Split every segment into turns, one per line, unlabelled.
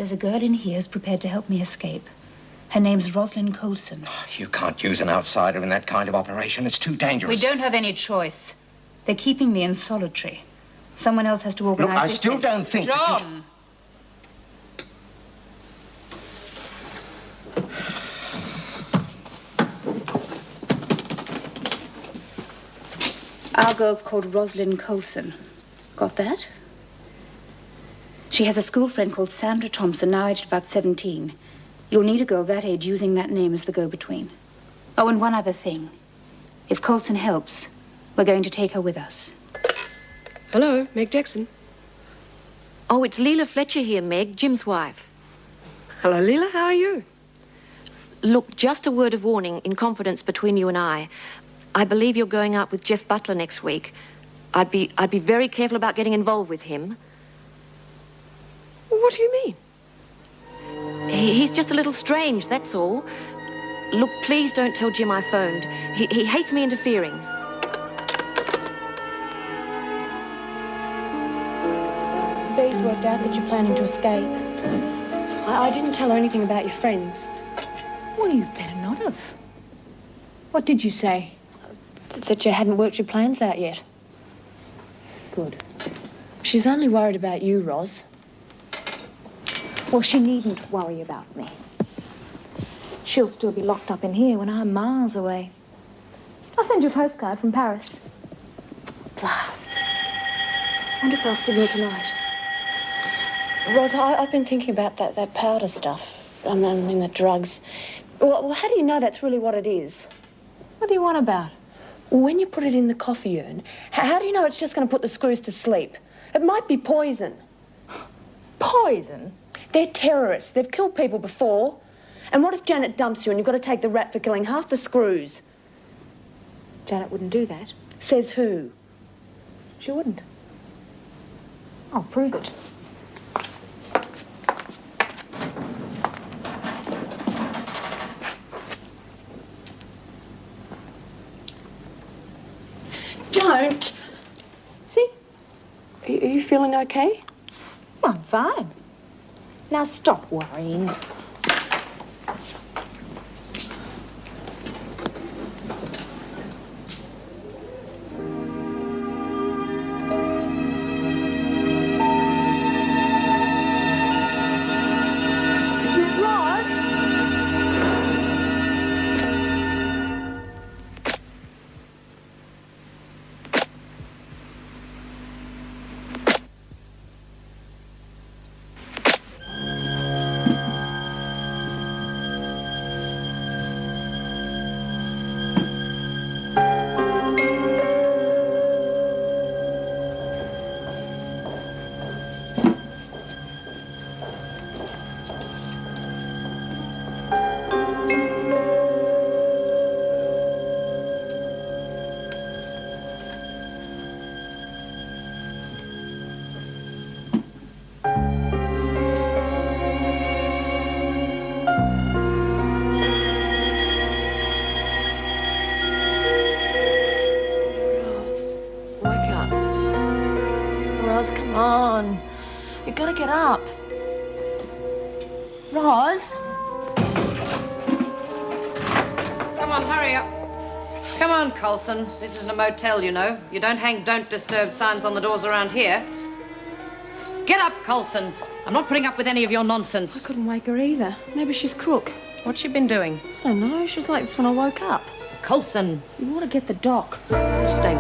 There's a girl in here who's prepared to help me escape. Her name's Rosalind Colson.
You can't use an outsider in that kind of operation. It's too dangerous.
We don't have any choice. They're keeping me in solitary. Someone else has to organize
Look, I
this.
still don't think
John! Our girl's called Rosalind Colson. Got that? She has a school friend called Sandra Thompson, now aged about 17. You'll need a girl that age using that name as the go-between. Oh, and one other thing. If Colson helps, we're going to take her with us.
Hello, Meg Jackson.
Oh, it's Leela Fletcher here, Meg, Jim's wife.
Hello, Leela, how are you?
Look, just a word of warning, in confidence between you and I believe you're going out with Jeff Butler next week. I'd be very careful about getting involved with him.
What do you mean?
He's just a little strange, that's all. Look, please don't tell Jim I phoned. He hates me interfering.
Bee's worked out that you're planning to escape. I didn't tell her anything about your friends.
Well, you better not have. What did you say?
That you hadn't worked your plans out yet. Good. She's only worried about you, Ros.
Well, she needn't worry about me. She'll still be locked up in here when I'm miles away. I'll send you a postcard from Paris.
Blast. I wonder if they'll see her tonight. Ros, I've been thinking about that powder stuff. I mean, the drugs. Well, how do you know that's really what it is?
What do you want about?
When you put it in the coffee urn, how do you know it's just going to put the screws to sleep? It might be poison.
Poison?
They're terrorists. They've killed people before. And what if Janet dumps you and you've got to take the rap for killing half the screws?
Janet wouldn't do that.
Says who?
She wouldn't. I'll prove it.
Don't!
See?
Are you feeling okay?
Well, I'm fine. Now stop worrying.
Ros, come on. You've got to get up. Ros?
Come on, hurry up. Come on, Colson. This isn't a motel, you know. You don't hang "Don't Disturb" signs on the doors around here. Get up, Colson. I'm not putting up with any of your nonsense.
I couldn't wake her either. Maybe she's crook.
What's she been doing?
I don't know. She was like this when I woke up.
Colson.
You want to get the doc.
Stay.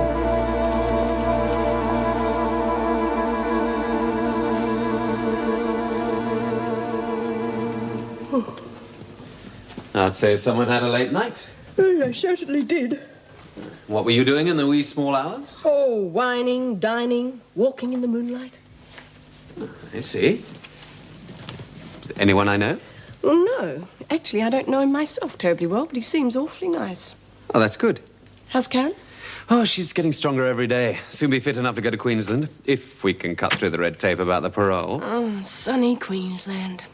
I'd say someone had a late night.
Oh, I certainly did.
What were you doing in the wee small hours?
Oh, whining, dining, walking in the moonlight.
I see. Is there anyone I know?
Well, no. Actually, I don't know him myself terribly well, but he seems awfully nice.
Oh, that's good.
How's Karen?
Oh, she's getting stronger every day. Soon be fit enough to go to Queensland, if we can cut through the red tape about the parole.
Oh, sunny Queensland.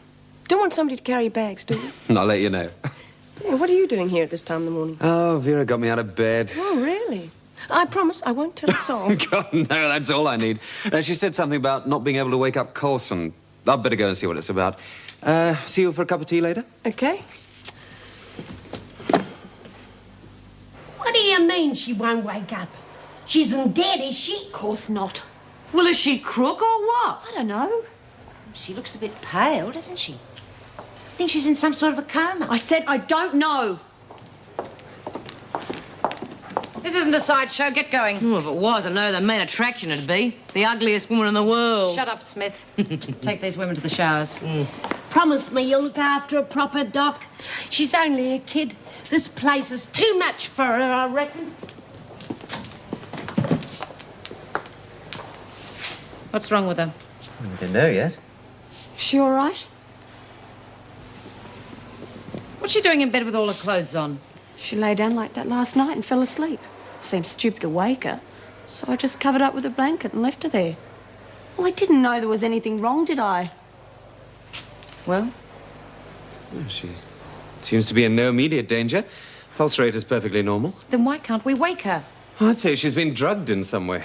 Don't want somebody to carry your bags, do you?
I'll let you know.
Yeah, what are you doing here at this time in the morning?
Oh, Vera got me out of bed.
Oh, really? I promise I won't tell a soul.
God, no, that's all I need. She said something about not being able to wake up Colson. I'd better go and see what it's about. See you for a cup of tea later?
Okay.
What do you mean she won't wake up? She isn't dead, is she?
Of course not.
Well, is she crook or what?
I don't know.
She looks a bit pale, doesn't she? I think she's in some sort of a coma.
I said I don't know.
This isn't a sideshow. Get going.
Well, if it was, I know the main attraction it'd be. The ugliest woman in the world.
Shut up, Smith. Take these women to the showers.
Promise me you'll look after her proper, Doc. She's only a kid. This place is too much for her, I reckon.
What's wrong with her?
I don't know yet.
Is she all right?
What's she doing in bed with all her clothes on?
She lay down like that last night and fell asleep. Seemed stupid to wake her, so I just covered up with a blanket and left her there. Well, I didn't know there was anything wrong, did I?
Well?
She seems to be in no immediate danger. Pulse rate is perfectly normal.
Then why can't we wake her?
I'd say she's been drugged in some way.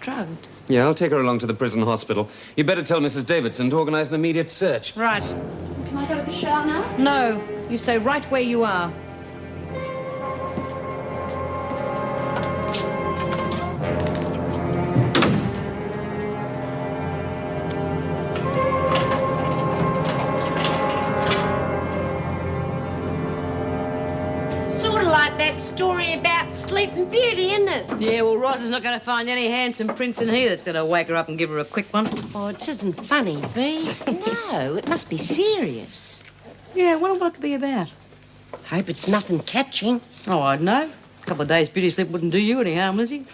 Drugged?
Yeah, I'll take her along to the prison hospital. You better tell Mrs. Davidson to organise an immediate search.
Right.
Can I go to the shower now?
No, you stay right where you are.
Sort of like that story about Sleeping Beauty, isn't it?
Yeah, well, Roz is not going to find any handsome prince in here that's going to wake her up and give her a quick one.
Oh, it isn't funny, Bee. No, it must be serious.
Yeah, what could it be about?
Hope it's nothing catching.
Oh, I'd know. A couple of days beauty sleep wouldn't do you any harm, Lizzie.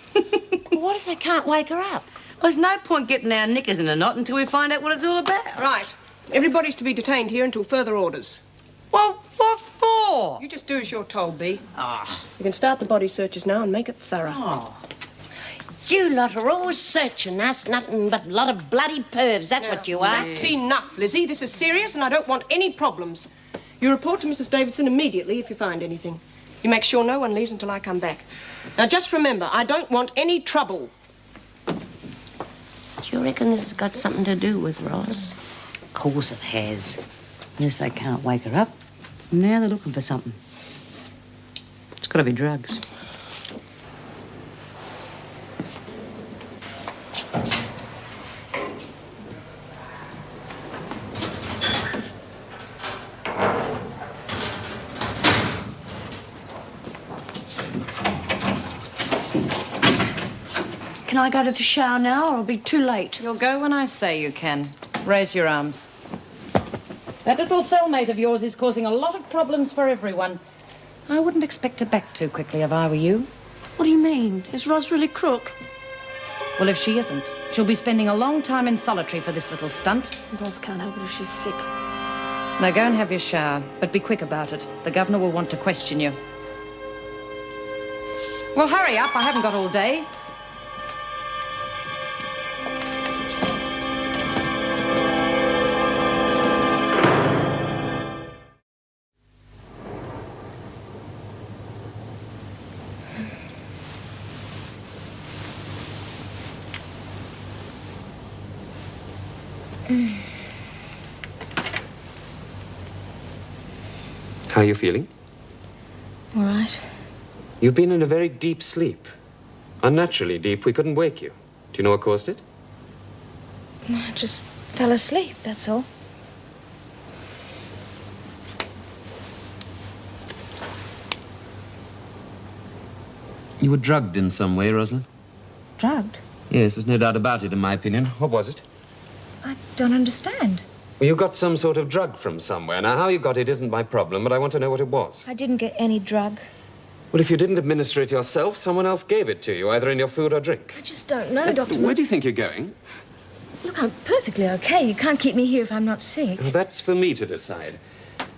Well, what if they can't wake her up?
Well, there's no point getting our knickers in a knot until we find out what it's all about.
Right. Everybody's to be detained here until further orders.
Well, what for?
You just do as you're told, Bee. You can start the body searches now and make it thorough.
You lot are always searching us, nothing but a lot of bloody pervs, that's what you are.
That's enough, Lizzie. This is serious and I don't want any problems. You report to Mrs. Davidson immediately if you find anything. You make sure no one leaves until I come back. Now, just remember, I don't want any trouble.
Do you reckon this has got something to do with Roz?
Of course it has. Unless they can't wake her up. Now they're looking for something. It's got to be drugs.
Can I go to the shower now, or it'll be too late?
You'll go when I say you can. Raise your arms. That little cellmate of yours is causing a lot of problems for everyone. I wouldn't expect her back too quickly if I were you.
What do you mean? Is Roz really crook?
Well, if she isn't, she'll be spending a long time in solitary for this little stunt.
Roz can't help it if she's sick.
Now go and have your shower, but be quick about it. The governor will want to question you. Well, hurry up. I haven't got all day.
How are you feeling?
All right.
You've been in a very deep sleep. Unnaturally deep. We couldn't wake you. Do you know what caused it?
I just fell asleep, that's all.
You were drugged in some way, Rosalind.
Drugged?
Yes, there's no doubt about it, in my opinion. What was it?
I don't understand.
Well, you got some sort of drug from somewhere. Now, how you got it isn't my problem, but I want to know what it was.
I didn't get any drug.
Well, if you didn't administer it yourself, someone else gave it to you, either in your food or drink.
I just don't know, Dr.
Where do you think you're going?
Look, I'm perfectly okay. You can't keep me here if I'm not sick.
Well, that's for me to decide.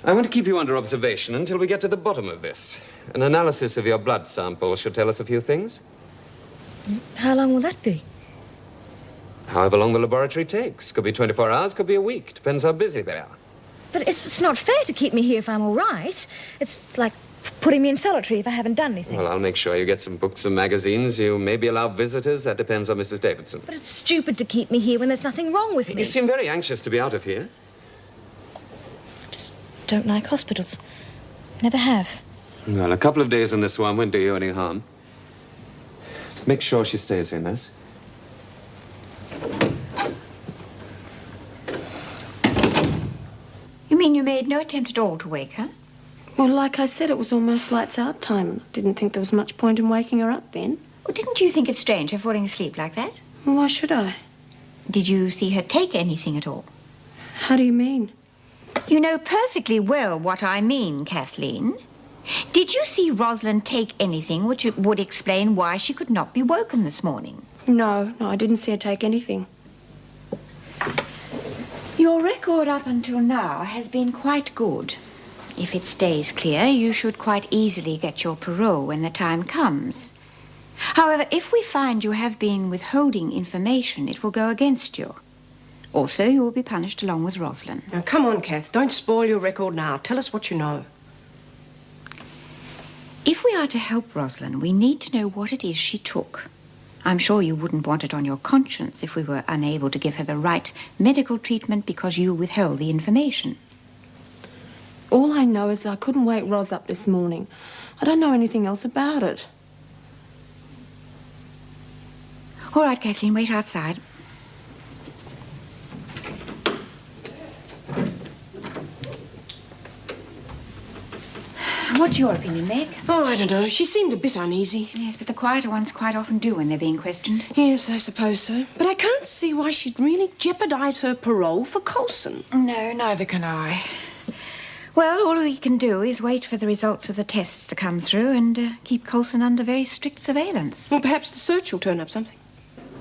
I want to keep you under observation until we get to the bottom of this. An analysis of your blood sample should tell us a few things.
How long will that be?
However long the laboratory takes. Could be 24 hours, could be a week. Depends how busy they are.
But it's not fair to keep me here if I'm all right. It's like
Putting me in solitary if I haven't done anything.
Well, I'll make sure you get some books and magazines. You maybe allow visitors. That depends on Mrs. Davidson.
But it's stupid to keep me here when there's nothing wrong with me.
You seem very anxious to be out of here.
I just don't like hospitals. Never have.
Well, a couple of days in this one won't do you any harm. Just make sure she stays here, Nurse.
You mean you made no attempt at all to wake her?
Well, like I said, it was almost lights out time. Didn't think there was much point in waking her up then.
Well, didn't you think it strange her falling asleep like that?
Well, why should I?
Did you see her take anything at all?
How do you mean?
You know perfectly well what I mean, Kathleen. Did you see Rosalind take anything which would explain why she could not be woken this morning?
No, I didn't see her take anything.
Your record up until now has been quite good. If it stays clear, you should quite easily get your parole when the time comes. However, if we find you have been withholding information, it will go against you. Also, you will be punished along with Rosalind.
Now, come on, Kath. Don't spoil your record now. Tell us what you know.
If we are to help Rosalind, we need to know what it is she took. I'm sure you wouldn't want it on your conscience if we were unable to give her the right medical treatment because you withheld the information.
All I know is I couldn't wake Ros up this morning. I don't know anything else about it.
All right, Kathleen, wait outside. What's your opinion, Meg?
Oh, I don't know. She seemed a bit uneasy.
Yes, but the quieter ones quite often do when they're being questioned.
Yes, I suppose so. But I can't see why she'd really jeopardise her parole for Coulson.
No, neither can I. Well, all we can do is wait for the results of the tests to come through and keep Coulson under very strict surveillance.
Well, perhaps the search will turn up something.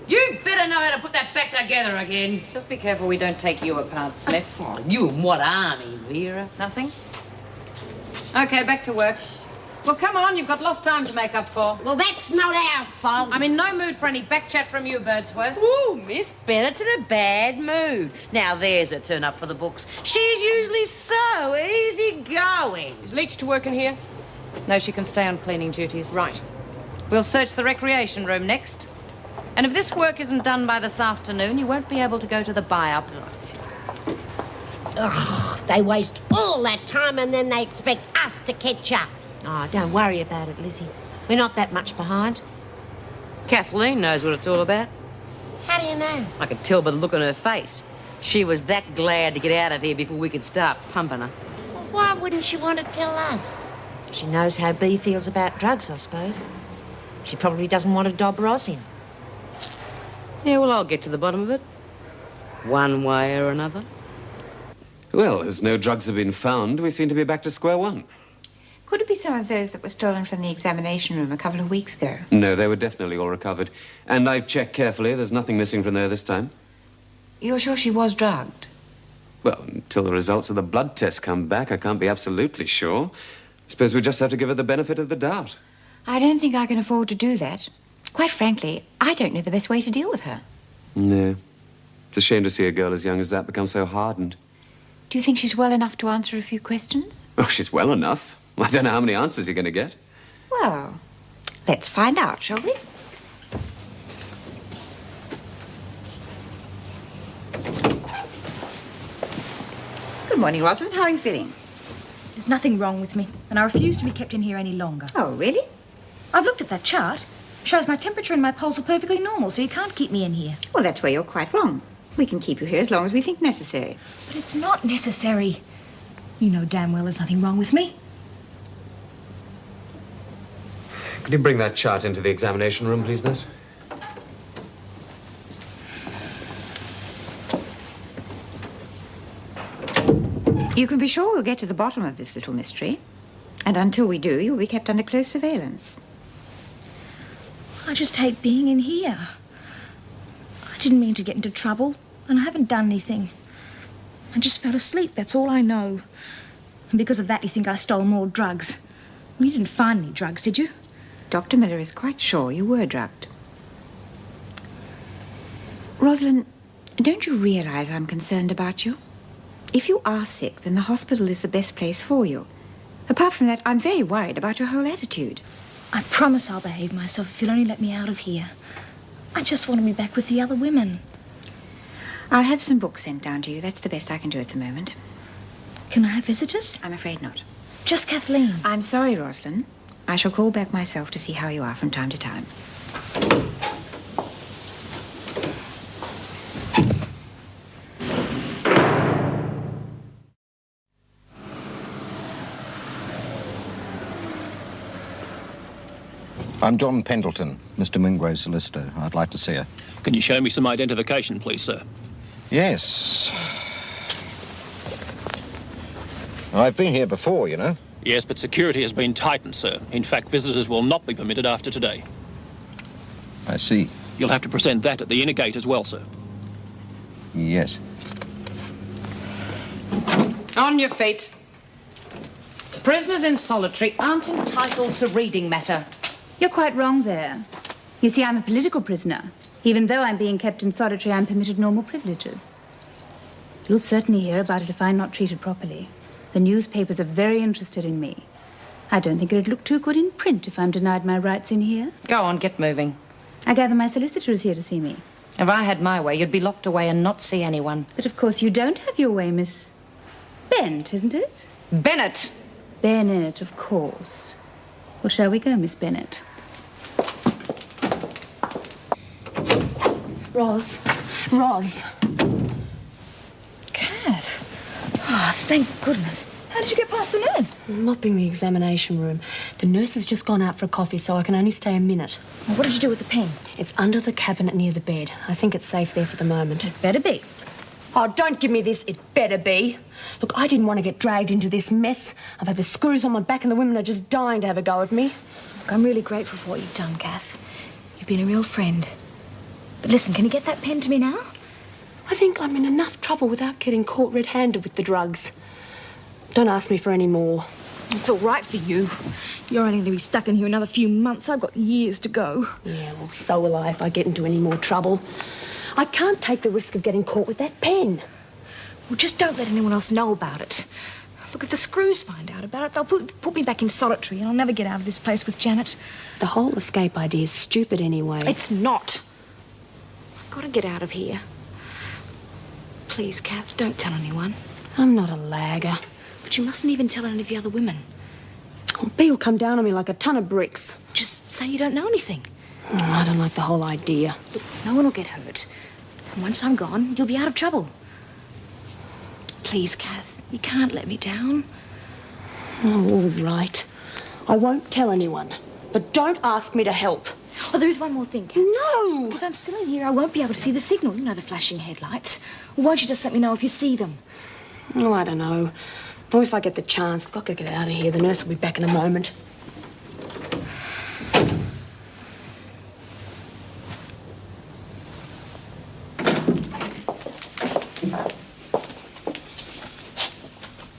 You better know how to put that back together again.
Just be careful we don't take you apart, Smith.
Oh, you and what army, Vera?
Nothing? Okay, back to work. Well, come on, you've got lost time to make up for.
Well, that's not our fault.
I'm in no mood for any back chat from you, Birdsworth.
Ooh, Miss Bennett's in a bad mood. Now there's a turn up for the books. She's usually so easygoing.
Is Leach to work in here?
No, she can stay on cleaning duties.
Right.
We'll search the recreation room next. And if this work isn't done by this afternoon, you won't be able to go to the buy-up.
Ugh, they waste all that time and then they expect us to catch up. Oh, don't worry about it, Lizzie. We're not that much behind.
Kathleen knows what it's all about.
How do you know?
I could tell by the look on her face. She was that glad to get out of here before we could start pumping her.
Well, why wouldn't she want to tell us? She knows how Bea feels about drugs, I suppose. She probably doesn't want to dob Ros in.
Yeah, well, I'll get to the bottom of it. One way or another.
Well, as no drugs have been found, we seem to be back to square one.
Could it be some of those that were stolen from the examination room a couple of weeks ago?
No, they were definitely all recovered. And I've checked carefully. There's nothing missing from there this time.
You're sure she was drugged?
Well, until the results of the blood test come back, I can't be absolutely sure. I suppose we just have to give her the benefit of the doubt.
I don't think I can afford to do that. Quite frankly, I don't know the best way to deal with her.
No. It's a shame to see a girl as young as that become so hardened.
Do you think she's well enough to answer a few questions?
Oh, she's well enough. I don't know how many answers you're going to get.
Well, let's find out, shall we? Good morning, Rosalind. How are you feeling?
There's nothing wrong with me, and I refuse to be kept in here any longer.
Oh, really?
I've looked at that chart. Shows my temperature and my pulse are perfectly normal, so you can't keep me in here.
Well, that's where you're quite wrong. We can keep you here as long as we think necessary.
But it's not necessary. You know damn well there's nothing wrong with me.
Could you bring that chart into the examination room, please, Nurse?
You can be sure we'll get to the bottom of this little mystery. And until we do, you'll be kept under close surveillance.
I just hate being in here. I didn't mean to get into trouble, and I haven't done anything. I just fell asleep, that's all I know. And because of that, you think I stole more drugs. You didn't find any drugs, did you?
Dr. Miller is quite sure you were drugged. Rosalind, don't you realize I'm concerned about you? If you are sick, then the hospital is the best place for you.
Apart from that, I'm very worried about your whole attitude.
I promise I'll behave myself if you'll only let me out of here. I just want to be back with the other women.
I'll have some books sent down to you. That's the best I can do at the moment.
Can I have visitors?
I'm afraid not.
Just Kathleen.
I'm sorry, Rosalind. I shall call back myself to see how you are from time to time.
I'm John Pendleton, Mr. Mingway's solicitor. I'd like to see her.
Can you show me some identification, please, sir?
Yes. I've been here before, you know.
Yes, but security has been tightened, sir. In fact, visitors will not be permitted after today.
I see.
You'll have to present that at the inner gate as well, sir.
Yes.
On your feet. Prisoners in solitary aren't entitled to reading matter.
You're quite wrong there. You see, I'm a political prisoner. Even though I'm being kept in solitary, I'm permitted normal privileges. You'll certainly hear about it if I'm not treated properly. The newspapers are very interested in me. I don't think it'd look too good in print if I'm denied my rights in here.
Go on, get moving.
I gather my solicitor is here to see me.
If I had my way, you'd be locked away and not see anyone.
But of course you don't have your way, Miss Bent, isn't it?
Bennett!
Bennett, of course. Well, shall we go, Miss Bennett?
Roz.
Kath. Oh, thank goodness. How did you get past the nurse?
I'm mopping the examination room. The nurse has just gone out for a coffee, so I can only stay a minute.
Well, what did you do with the pen?
It's under the cabinet near the bed. I think it's safe there for the moment.
It better be.
Oh, don't give me this. It better be. Look, I didn't want to get dragged into this mess. I've had the screws on my back and the women are just dying to have a go at me.
Look, I'm really grateful for what you've done, Kath. You've been a real friend. But listen, can you get that pen to me now?
I think I'm in enough trouble without getting caught red-handed with the drugs. Don't ask me for any more.
It's all right for you. You're only going to be stuck in here another few months. I've got years to go.
Yeah, well, so will I if I get into any more trouble. I can't take the risk of getting caught with that pen.
Well, just don't let anyone else know about it. Look, if the screws find out about it, they'll put me back in solitary and I'll never get out of this place with Janet.
The whole escape idea is stupid anyway.
It's not. I've got to get out of here. Please, Kath, don't tell anyone.
I'm not a lagger.
But you mustn't even tell any of the other women.
Well, B will come down on me like a ton of bricks.
Just say you don't know anything.
Oh, I don't like the whole idea.
Look, no one will get hurt. And once I'm gone, you'll be out of trouble. Please, Kath, you can't let me down.
Oh, all right. I won't tell anyone. But don't ask me to help.
Oh, there is one more thing, Kath.
No!
If I'm still in here, I won't be able to see the signal. You know, the flashing headlights. Well, won't you just let me know if you see them?
Oh, I don't know. Oh, if I get the chance, I've got to get out of here. The nurse will be back in a moment.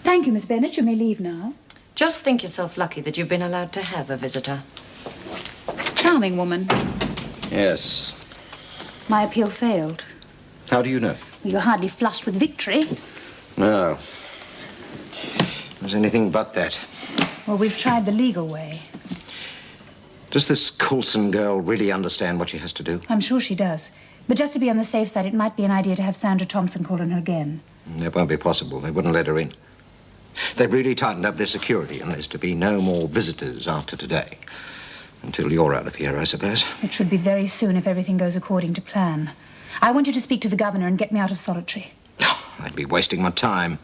Thank you, Miss Bennett. You may leave now.
Just think yourself lucky that you've been allowed to have a visitor.
Charming woman.
Yes.
My appeal failed.
How do you know?
Well, you're hardly flushed with victory.
No. It was anything but that.
Well, we've tried the legal way.
Does this Coulson girl really understand what she has to do?
I'm sure she does. But just to be on the safe side, it might be an idea to have Sandra Thompson call on her again.
It won't be possible. They wouldn't let her in. They've really tightened up their security, and there's to be no more visitors after today. Until you're out of here, I suppose.
It should be very soon if everything goes according to plan. I want you to speak to the governor and get me out of solitary.
Oh, I'd be wasting my time.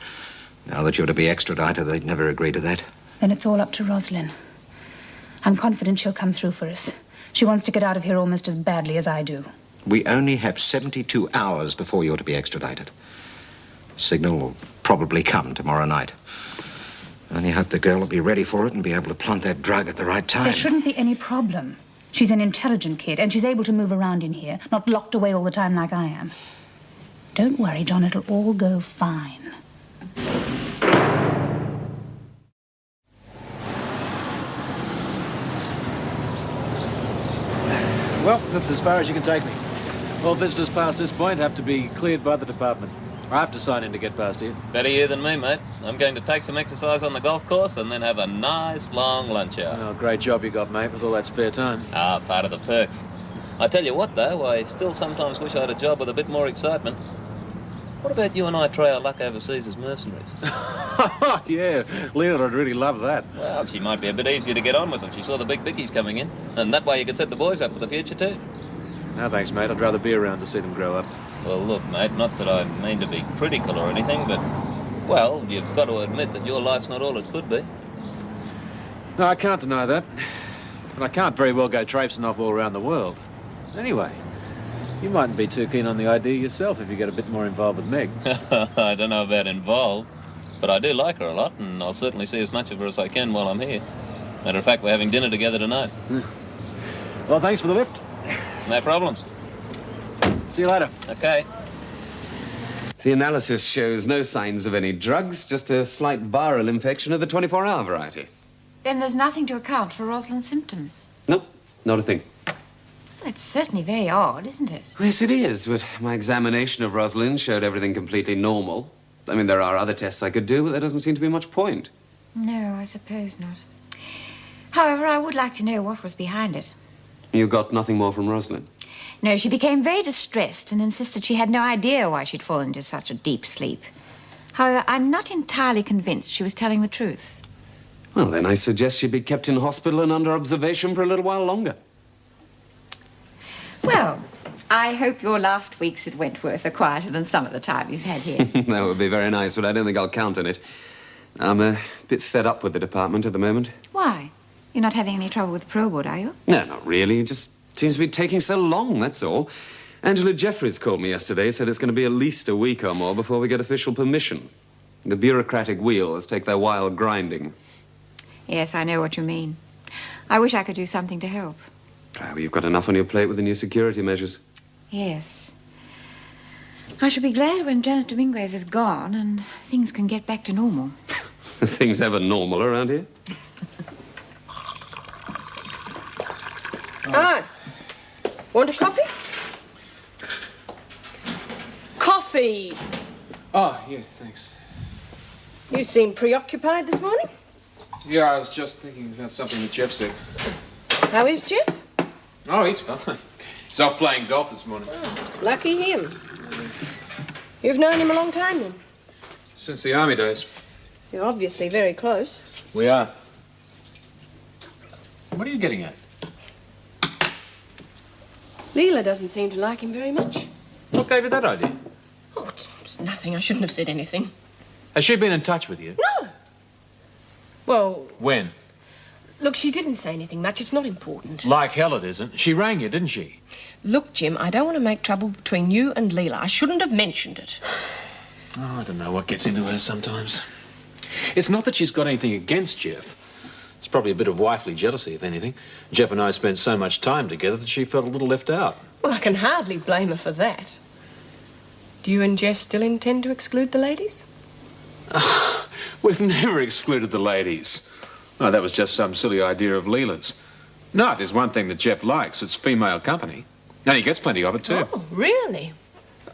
Now that you're to be extradited, they'd never agree to that.
Then it's all up to Rosalind. I'm confident she'll come through for us. She wants to get out of here almost as badly as I do.
We only have 72 hours before you're to be extradited. Signal will probably come tomorrow night. I only hope the girl will be ready for it and be able to plant that drug at the right time.
There shouldn't be any problem. She's an intelligent kid, and she's able to move around in here, not locked away all the time like I am. Don't worry, John, it'll all go fine.
Well, that's as far as you can take me. All visitors past this point have to be cleared by the department. I have to sign in to get past here.
Better you than me, mate. I'm going to take some exercise on the golf course and then have a nice long lunch hour.
Oh, great job you got, mate, with all that spare time.
Ah, part of the perks. I tell you what, though, I still sometimes wish I had a job with a bit more excitement. What about you and I try our luck overseas as mercenaries?
Yeah, Leela would really love that.
Well, she might be a bit easier to get on with if she saw the big bickies coming in. And that way you could set the boys up for the future, too.
No, thanks, mate. I'd rather be around to see them grow up.
Well, look, mate, not that I mean to be critical or anything, but, well, you've got to admit that your life's not all it could be.
No, I can't deny that. But I can't very well go traipsing off all around the world. Anyway, you mightn't be too keen on the idea yourself if you get a bit more involved with Meg.
I don't know about involved, but I do like her a lot, and I'll certainly see as much of her as I can while I'm here. Matter of fact, we're having dinner together tonight.
Well, thanks for the lift.
No problems.
See you later.
Okay.
The analysis shows no signs of any drugs, just a slight viral infection of the 24-hour variety.
Then there's nothing to account for Rosalind's symptoms.
Nope, not a thing.
Well, it's certainly very odd, isn't it?
Yes, it is, but my examination of Rosalind showed everything completely normal. I mean, there are other tests I could do, but there doesn't seem to be much point.
No, I suppose not. However, I would like to know what was behind it.
You got nothing more from Rosalind?
No, she became very distressed and insisted she had no idea why she'd fallen into such a deep sleep. However, I'm not entirely convinced she was telling the truth.
Well, then I suggest she be kept in hospital and under observation for a little while longer.
Well, I hope your last weeks at Wentworth are quieter than some of the time you've had here.
That would be very nice, but I don't think I'll count on it. I'm a bit fed up with the department at the moment.
Why? You're not having any trouble with the parole board, are you?
No, not really. It just seems to be taking so long, that's all. Angela Jeffries called me yesterday, said it's going to be at least a week or more before we get official permission. The bureaucratic wheels take their while grinding.
Yes, I know what you mean. I wish I could do something to help.
Ah, well, you've got enough on your plate with the new security measures.
Yes. I shall be glad when Janet Dominguez is gone and things can get back to normal.
Are things ever normal around here?
Ah, want a coffee? Coffee!
Oh, yeah, thanks.
You seem preoccupied this morning.
Yeah, I was just thinking about something that Jeff said.
How is Jeff?
Oh, he's fine. He's off playing golf this morning.
Oh, lucky him. You've known him a long time, then?
Since the army days.
You're obviously very close.
We are. What are you getting at?
Leela doesn't seem to like him very much.
What gave you that idea?
Oh, it's nothing. I shouldn't have said anything.
Has she been in touch with you?
No. Well,
When?
look, she didn't say anything much. It's not important.
Like hell it isn't. She rang you, didn't she?
Look, Jim, I don't want to make trouble between you and Leela. I shouldn't have mentioned it.
Oh, I don't know what gets into her sometimes. It's not that she's got anything against Jeff. It's probably a bit of wifely jealousy, if anything. Jeff and I spent so much time together that she felt a little left out.
Well, I can hardly blame her for that. Do you and Jeff still intend to exclude the ladies?
We've never excluded the ladies. Oh, that was just some silly idea of Leela's. No, if there's one thing that Jeff likes, it's female company. And he gets plenty of it, too.
Oh, really?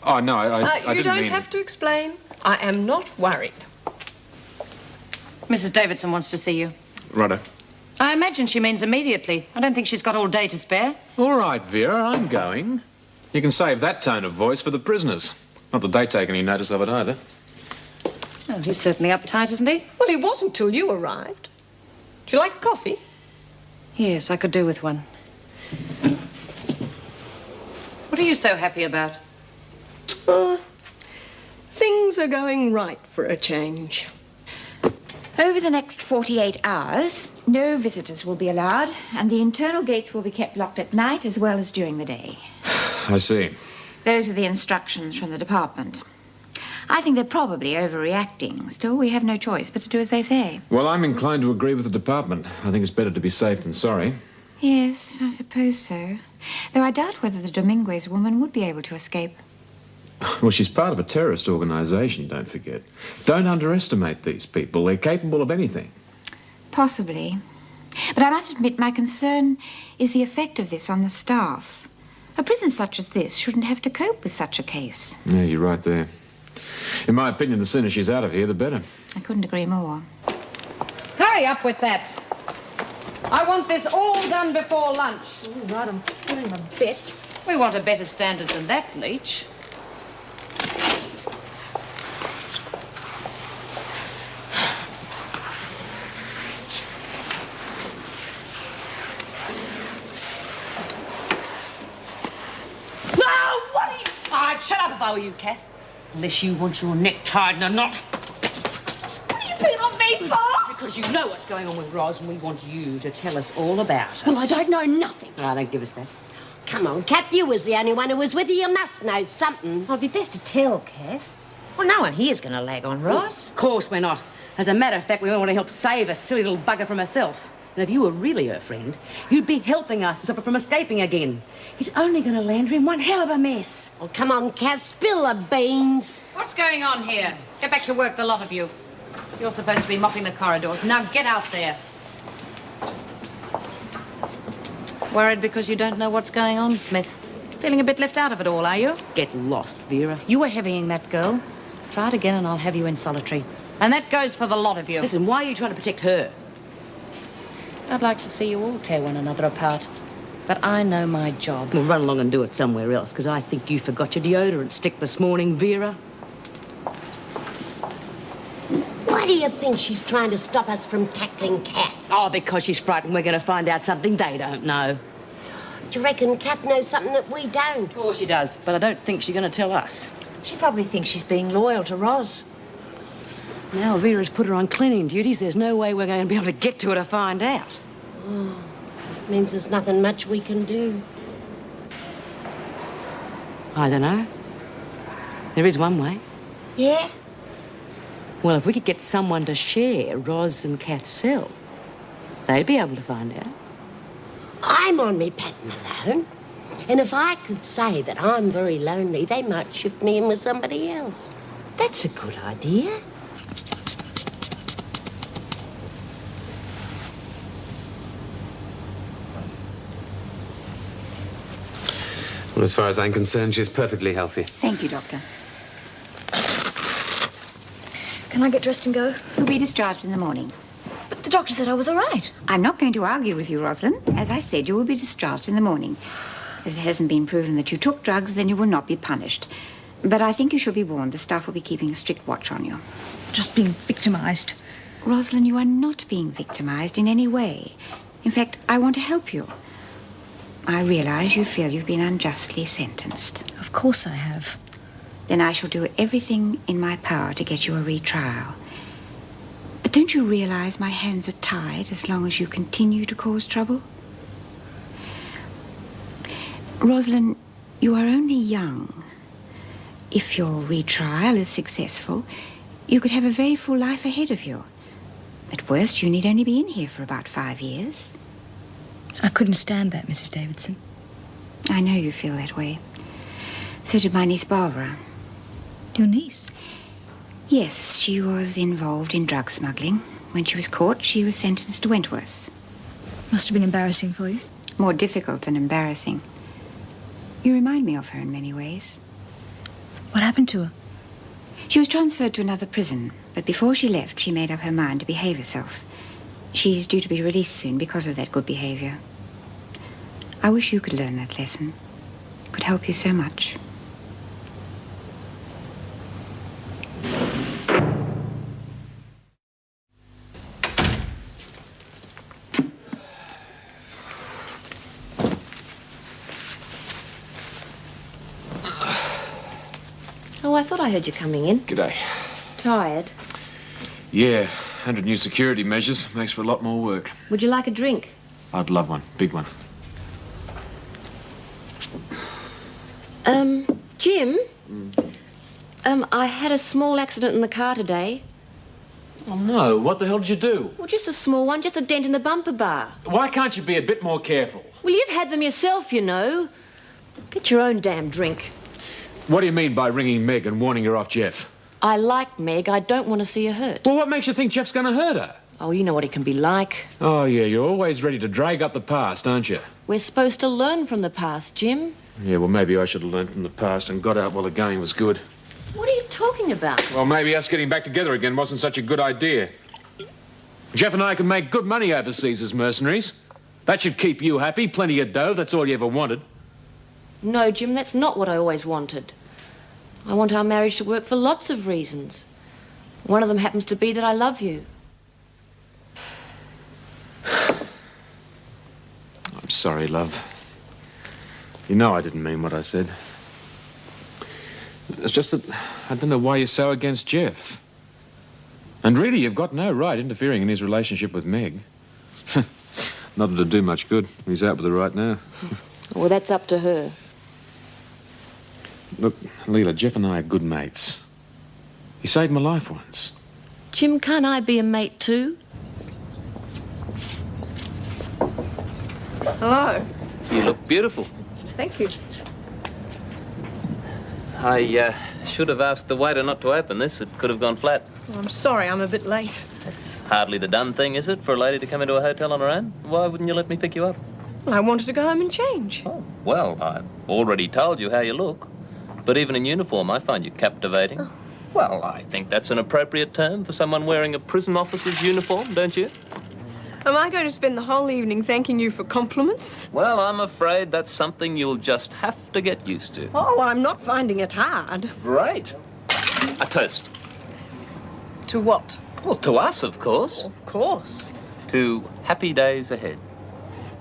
Oh, no, I
You
didn't
don't
mean
have to explain. I am not worried.
Mrs. Davidson wants to see you.
Righto.
I imagine she means immediately. I don't think she's got all day to spare.
All right, Vera, I'm going. You can save that tone of voice for the prisoners. Not that they take any notice of it either.
Oh, he's certainly uptight, isn't he?
Well, he wasn't till you arrived. Do you like a coffee?
Yes, I could do with one. What are you so happy about?
Things are going right for a change.
Over the next 48 hours, no visitors will be allowed, and the internal gates will be kept locked at night as well as during the day.
I see.
Those are the instructions from the department. I think they're probably overreacting. Still, we have no choice but to do as they say.
Well, I'm inclined to agree with the department. I think it's better to be safe than sorry.
Yes, I suppose so. Though I doubt whether the Dominguez woman would be able to escape.
Well, she's part of a terrorist organization, don't forget. Don't underestimate these people. They're capable of anything.
Possibly. But I must admit my concern is the effect of this on the staff. A prison such as this shouldn't have to cope with such a case.
Yeah, you're right there. In my opinion, the sooner she's out of here, the better.
I couldn't agree more.
Hurry up with that. I want this all done before lunch.
All right, I'm doing my best.
We want a better standard than that, Leach.
I'd shut up if I were you, Kath. Unless you want your neck tied in a knot.
What are you being on me for?
Because you know what's going on with Roz, and we want you to tell us all about it.
Well, I don't know nothing.
Oh, don't give us that.
Come on, Kath, you was the only one who was with her. You must know something.
Well, it'd be best to tell, Kath. Well, no one here's going to lag on Roz.
Of course we're not. As a matter of fact, we all want to help save a silly little bugger from herself. And if you were really her friend, you'd be helping us to stop her from escaping again. It's only going to land her in one hell of a mess.
Oh, come on, Kath, spill the beans.
What's going on here? Get back to work, the lot of you. You're supposed to be mopping the corridors. Now get out there. Worried because you don't know what's going on, Smith? Feeling a bit left out of it all, are you?
Get lost, Vera.
You were heavying that girl. Try it again and I'll have you in solitary. And that goes for the lot of you.
Listen, why are you trying to protect her?
I'd like to see you all tear one another apart. But I know my job.
Well, run along and do it somewhere else, because I think you forgot your deodorant stick this morning, Vera.
Why do you think she's trying to stop us from tackling Kath?
Oh, because she's frightened we're going to find out something they don't know.
Do you reckon Kath knows something that we don't?
Of course she does, but I don't think she's going to tell us.
She probably thinks she's being loyal to Roz.
Now Vera's put her on cleaning duties, there's no way we're going to be able to get to her to find out.
Oh, means there's nothing much we can do.
I don't know. There is one way.
Yeah?
Well, if we could get someone to share Roz and Kath's cell, they'd be able to find out.
I'm on me pattern alone. And if I could say that I'm very lonely, they might shift me in with somebody else.
That's a good idea.
Well, as far as I'm concerned, she's perfectly healthy.
Thank you, Doctor.
Can I get dressed and go?
You'll be discharged in the morning.
But the doctor said I was all right.
I'm not going to argue with you, Rosalind. As I said, you will be discharged in the morning. As it hasn't been proven that you took drugs, then you will not be punished. But I think you should be warned. The staff will be keeping a strict watch on you.
Just being victimised.
Rosalind, you are not being victimised in any way. In fact, I want to help you. I realise you feel you've been unjustly sentenced.
Of course I have.
Then I shall do everything in my power to get you a retrial. But don't you realise my hands are tied as long as you continue to cause trouble? Rosalind, you are only young. If your retrial is successful, you could have a very full life ahead of you. At worst, you need only be in here for about 5 years.
I couldn't stand that, Mrs. Davidson.
I know you feel that way. So did my niece Barbara.
Your niece?
Yes, she was involved in drug smuggling. When she was caught, she was sentenced to Wentworth.
Must have been embarrassing for you.
More difficult than embarrassing. You remind me of her in many ways.
What happened to her?
She was transferred to another prison, but before she left, she made up her mind to behave herself. She's due to be released soon because of that good behavior. I wish you could learn that lesson. It could help you so much.
Oh, I thought I heard you coming in.
G'day.
Tired?
Yeah, 100 new security measures makes for a lot more work.
Would you like a drink?
I'd love one. Big one.
Jim? I had a small accident in the car today.
Oh, no. What the hell did you do?
Well, just a small one, just a dent in the bumper bar.
Why can't you be a bit more careful?
Well, you've had them yourself, you know. Get your own damn drink.
What do you mean by ringing Meg and warning her off Jeff?
I like Meg. I don't want to see her hurt.
Well, what makes you think Jeff's going to hurt her?
Oh, you know what he can be like.
Oh, yeah, you're always ready to drag up the past, aren't you?
We're supposed to learn from the past, Jim.
Yeah, well, maybe I should have learned from the past and got out while the going was good.
What are you talking about?
Well, maybe us getting back together again wasn't such a good idea. Jeff and I can make good money overseas as mercenaries. That should keep you happy. Plenty of dough. That's all you ever wanted.
No, Jim, that's not what I always wanted. I want our marriage to work for lots of reasons. One of them happens to be that I love you.
I'm sorry, love. You know I didn't mean what I said. It's just that I don't know why you're so against Jeff. And really, you've got no right interfering in his relationship with Meg. Not that it'd do much good. He's out with her right now.
Well, that's up to her.
Look, Leela, Jeff and I are good mates. He saved my life once.
Jim, can't I be a mate too?
Hello.
You look beautiful.
Thank you.
I should have asked the waiter not to open this. It could have gone flat.
Well, I'm sorry I'm a bit late.
It's hardly the done thing, is it, for a lady to come into a hotel on her own? Why wouldn't you let me pick you up?
Well, I wanted to go home and change.
Oh, well, I've already told you how you look. But even in uniform, I find you captivating.
Oh.
Well, I think that's an appropriate term for someone wearing a prison officer's uniform, don't you?
Am I going to spend the whole evening thanking you for compliments?
Well, I'm afraid that's something you'll just have to get used to.
Oh, I'm not finding it hard.
Great. A toast.
To what?
Well, to us, of course.
Of course.
To happy days ahead.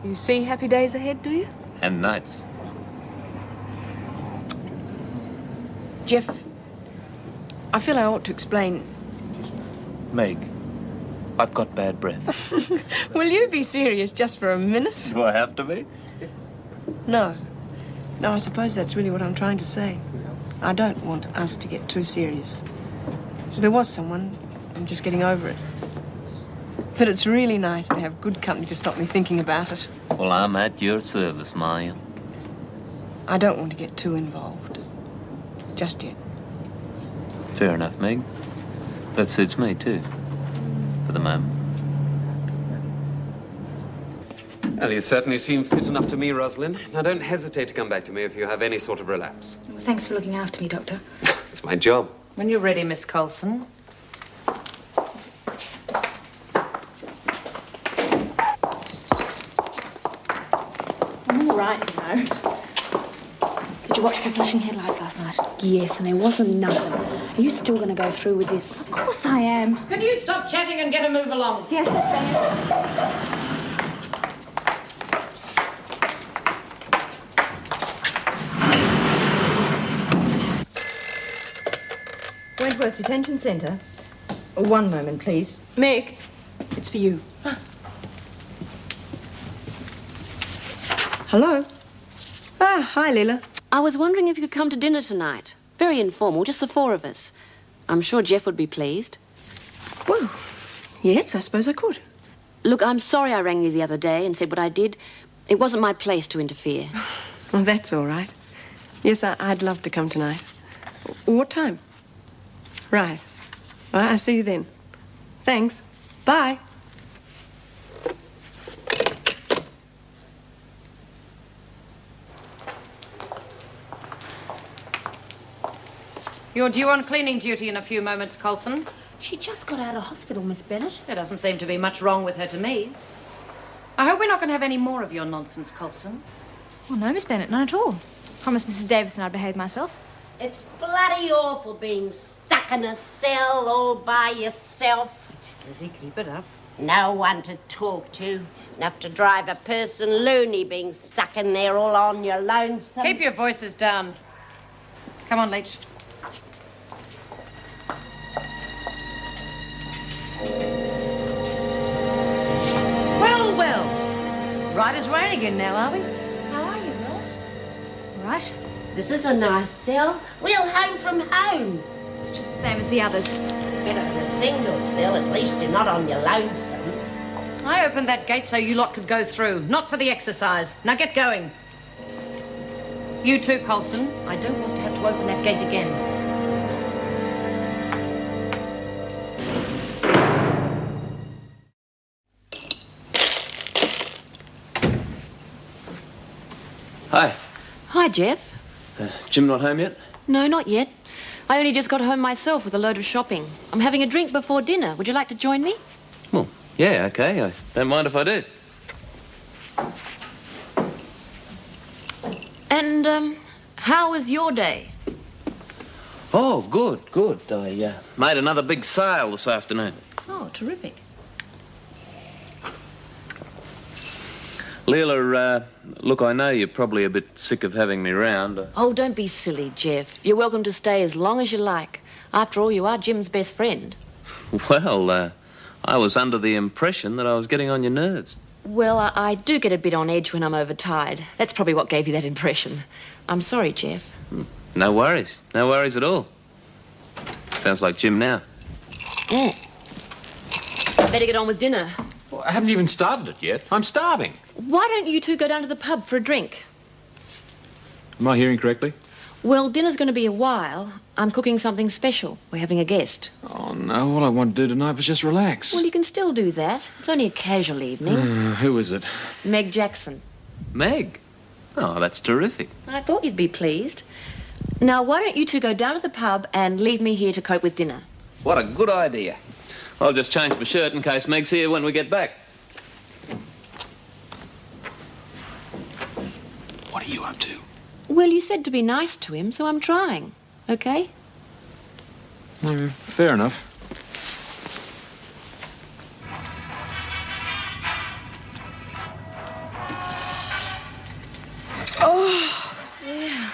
You see happy days ahead, do you?
And nights.
Jeff, I feel I ought to explain.
Meg, I've got bad breath.
Will you be serious just for a minute?
Do I have to be?
No. No, I suppose that's really what I'm trying to say. I don't want us to get too serious. There was someone. I'm just getting over it. But it's really nice to have good company to stop me thinking about it.
Well, I'm at your service, Maya.
I don't want to get too involved. Just yet.
Fair enough, Meg. That suits me, too. For the moment.
Well, you certainly seem fit enough to me, Rosalind. Now, don't hesitate to come back to me if you have any sort of relapse.
Well, thanks for looking after me, Doctor.
It's my job.
When you're ready, Miss Coulson.
I'm all right, you know.
Did you watch the flashing headlights last night?
Yes, and there wasn't nothing. Are you still going to go through with this?
Of course I am.
Can you stop chatting and get a move along?
Yes, Miss Bennett.
Wentworth Detention Centre. One moment, please. Meg, it's for you. Hello? Ah, hi, Leela.
I was wondering if you could come to dinner tonight. Very informal, just the four of us. I'm sure Jeff would be pleased.
Well, yes, I suppose I could.
Look, I'm sorry I rang you the other day and said what I did. It wasn't my place to interfere.
Well, that's all right. Yes, I'd love to come tonight. What time? Right. Well, I'll see you then. Thanks. Bye.
You're due on cleaning duty in a few moments, Coulson.
She just got out of hospital, Miss Bennett.
There doesn't seem to be much wrong with her to me. I hope we're not going to have any more of your nonsense, Coulson.
Well, no, Miss Bennett, none at all. Promised Mrs. Davison I'd behave myself.
It's bloody awful being stuck in a cell all by yourself.
Lizzie, keep it up.
No one to talk to. Enough to drive a person loony being stuck in there all on your lonesome.
Keep your voices down. Come on, Leach.
Well, well. Right as rain again now, are we?
How are you, Ross?
All right.
This is a nice cell. Real home from home.
It's just the same as the others.
Better than a single cell. At least you're not on your lonesome.
I opened that gate so you lot could go through, not for the exercise. Now get going. You too, Coulson. I don't want to have to open that gate again.
Hi.
Hi, Jeff.
Jim not home yet?
No, not yet. I only just got home myself with a load of shopping. I'm having a drink before dinner. Would you like to join me?
Well, yeah, okay. I don't mind if I do.
And, how was your day?
Oh, good, good. I made another big sale this afternoon.
Oh, terrific.
Leela, look, I know you're probably a bit sick of having me round.
Oh, don't be silly, Jeff. You're welcome to stay as long as you like. After all, you are Jim's best friend.
Well, I was under the impression that I was getting on your nerves.
Well, I do get a bit on edge when I'm overtired. That's probably what gave you that impression. I'm sorry, Jeff.
No worries. No worries at all. Sounds like Jim now.
Better get on with dinner.
Well, I haven't even started it yet. I'm starving.
Why don't you two go down to the pub for a drink?
Am I hearing correctly?
Well, dinner's going to be a while. I'm cooking something special. We're having a guest.
Oh, no. All I want to do tonight was just relax.
Well, you can still do that. It's only a casual evening.
Who is it?
Meg Jackson.
Meg? Oh, that's terrific.
I thought you'd be pleased. Now, why don't you two go down to the pub and leave me here to cope with dinner?
What a good idea. I'll just change my shirt in case Meg's here when we get back.
What are you up to?
Well, you said to be nice to him, so I'm trying. Okay?
Fair enough.
Oh, dear.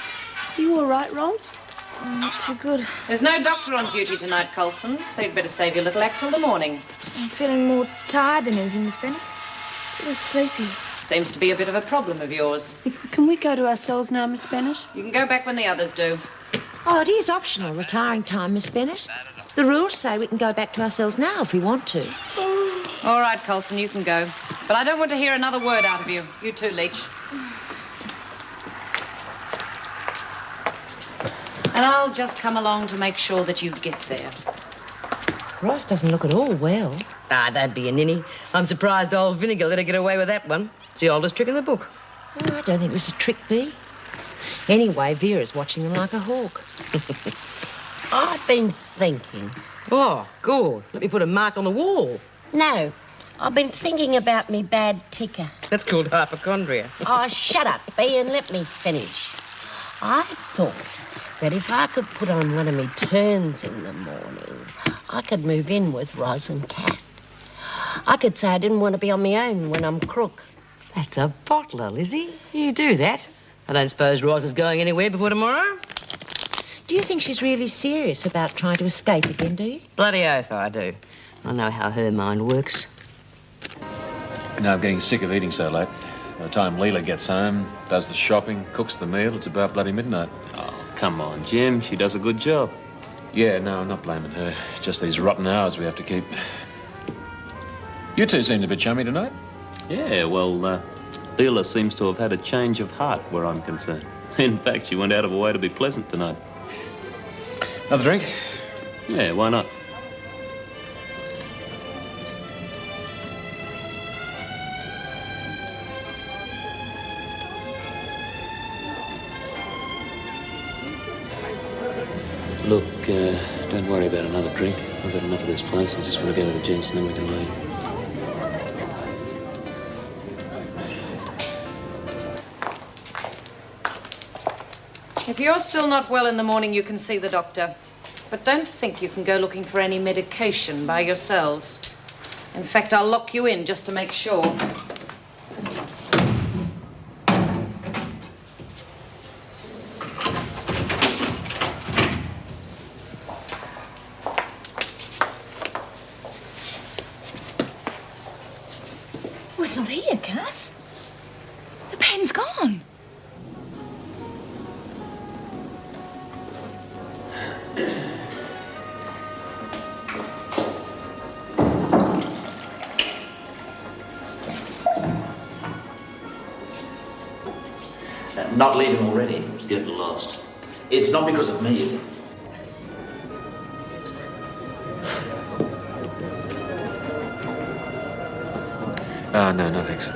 You all right, Ros? Not too good.
There's no doctor on duty tonight, Coulson, so you'd better save your little act till the morning.
I'm feeling more tired than anything, Miss Bennett. A little sleepy.
Seems to be a bit of a problem of yours.
Can we go to our cells now, Miss Bennett?
You can go back when the others do.
Oh, it is optional retiring time, Miss Bennett. The rules say we can go back to our cells now if we want to.
All right, Coulson, you can go. But I don't want to hear another word out of you. You too, Leach. And I'll just come along to make sure that you get there.
Ross doesn't look at all well.
Ah, don't be a ninny. I'm surprised old Vinegar let her get away with that one. It's the oldest trick in the book.
Oh, I don't think it was a trick, Bee. Anyway, Vera's watching them like a hawk.
I've been thinking. Oh, good. Let me put a mark on the wall.
No, I've been thinking about me bad ticker.
That's called hypochondria.
Oh, shut up, Bee, and let me finish. I thought that if I could put on one of me turns in the morning, I could move in with Ros and Kat. I could say I didn't want to be on my own when I'm crook.
That's a bottler, Lizzie. You do that. I don't suppose Ros is going anywhere before tomorrow?
Do you think she's really serious about trying to escape again, do you?
Bloody oath I do. I know how her mind works.
Now I'm getting sick of eating so late. By the time Leela gets home, does the shopping, cooks the meal, it's about bloody midnight.
Oh, come on, Jim. She does a good job.
Yeah, no, I'm not blaming her. Just these rotten hours we have to keep. You two seemed a bit chummy tonight.
Yeah, well, Leela seems to have had a change of heart where I'm concerned. In fact, she went out of her way to be pleasant tonight.
Another drink?
Yeah, why not? Look, don't worry about another drink. I've had enough of this place. I just want to go to the gents and then we can leave.
If you're still not well in the morning, you can see the doctor. But don't think you can go looking for any medication by yourselves. In fact, I'll lock you in just to make sure.
Oh, it's not here, Kath. The pen's gone.
Not leaving already?
Just getting lost.
It's not because of me, is it?
No, no thanks.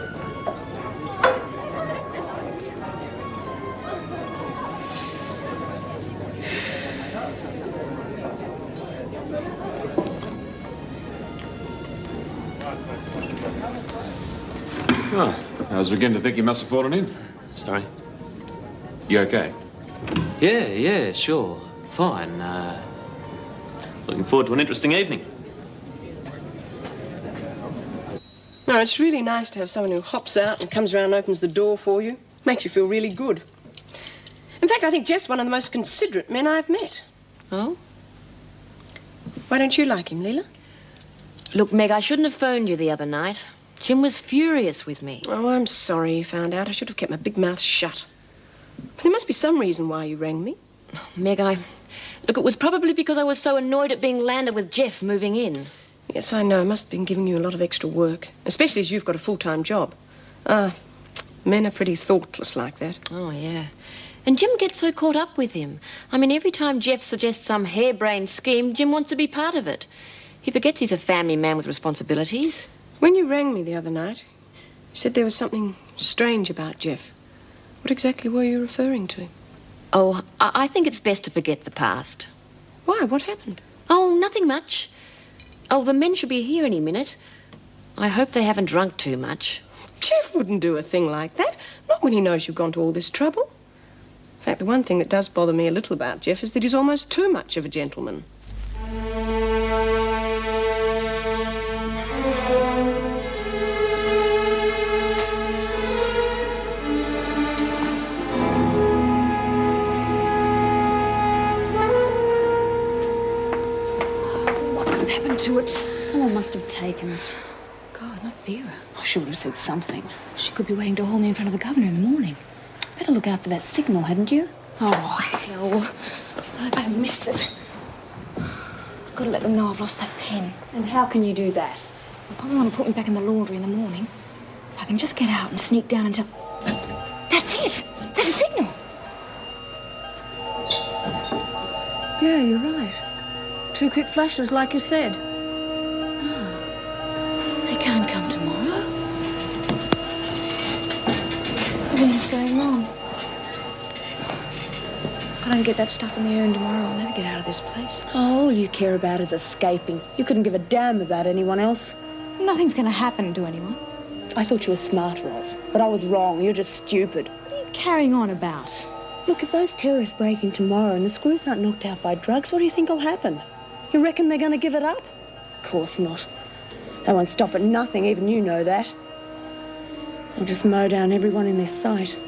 Oh, I was beginning to think you must have fallen in.
Sorry?
You okay?
Yeah, sure. Fine. Looking forward to an interesting evening.
No, it's really nice to have someone who hops out and comes around and opens the door for you. Makes you feel really good. In fact, I think Jeff's one of the most considerate men I've met.
Oh?
Why don't you like him, Leela?
Look, Meg, I shouldn't have phoned you the other night. Jim was furious with me.
Oh, I'm sorry you found out. I should have kept my big mouth shut. But there must be some reason why you rang me.
Meg, Look, it was probably because I was so annoyed at being landed with Jeff moving in.
Yes, I know. I must have been giving you a lot of extra work. Especially as you've got a full-time job. Men are pretty thoughtless like that.
Oh, yeah. And Jim gets so caught up with him. I mean, every time Jeff suggests some harebrained scheme, Jim wants to be part of it. He forgets he's a family man with responsibilities.
When you rang me the other night, you said there was something strange about Jeff. What exactly were you referring to?
Oh, I think it's best to forget the past.
Why? What happened?
Oh, nothing much. Oh, the men should be here any minute. I hope they haven't drunk too much.
Jeff wouldn't do a thing like that. Not when he knows you've gone to all this trouble. In fact, the one thing that does bother me a little about Jeff is that he's almost too much of a gentleman.
To it. Someone must have taken it. God, not Vera. Oh, she would have said something. She could be waiting to haul me in front of the governor in the morning. Better look out for that signal, hadn't you? Oh, hell. I missed it. I've got to let them know I've lost that pen.
And how can you do that?
They'll probably want to put me back in the laundry in the morning. If I can just get out and sneak down until... That's it! That's a signal!
Yeah, you're right. 2 quick flashes, like you said.
They can't come tomorrow. Everything's going wrong. If I don't get that stuff in the urn tomorrow, I'll never get out of this place.
All you care about is escaping. You couldn't give a damn about anyone else.
Nothing's going to happen to anyone.
I thought you were smart, Rose, but I was wrong. You're just stupid.
What are you carrying on about?
Look, if those terrorists break in tomorrow and the screws aren't knocked out by drugs, what do you think will happen? You reckon they're going to give it up? Of course not. They won't stop at nothing, even you know that. They'll just mow down everyone in their sight.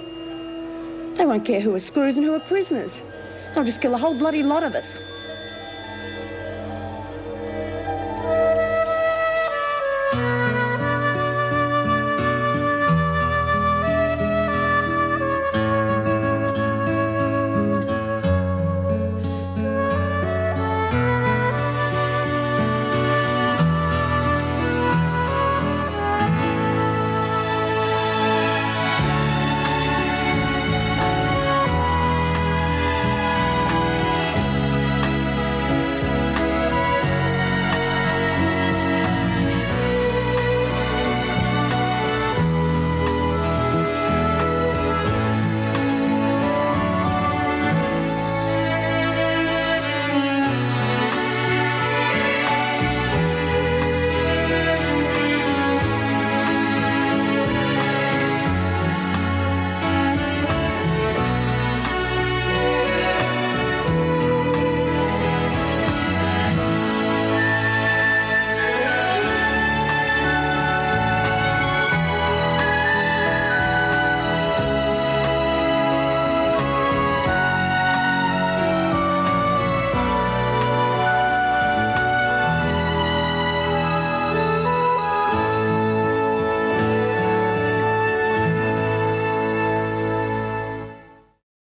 They won't care who are screws and who are prisoners. They'll just kill a whole bloody lot of us.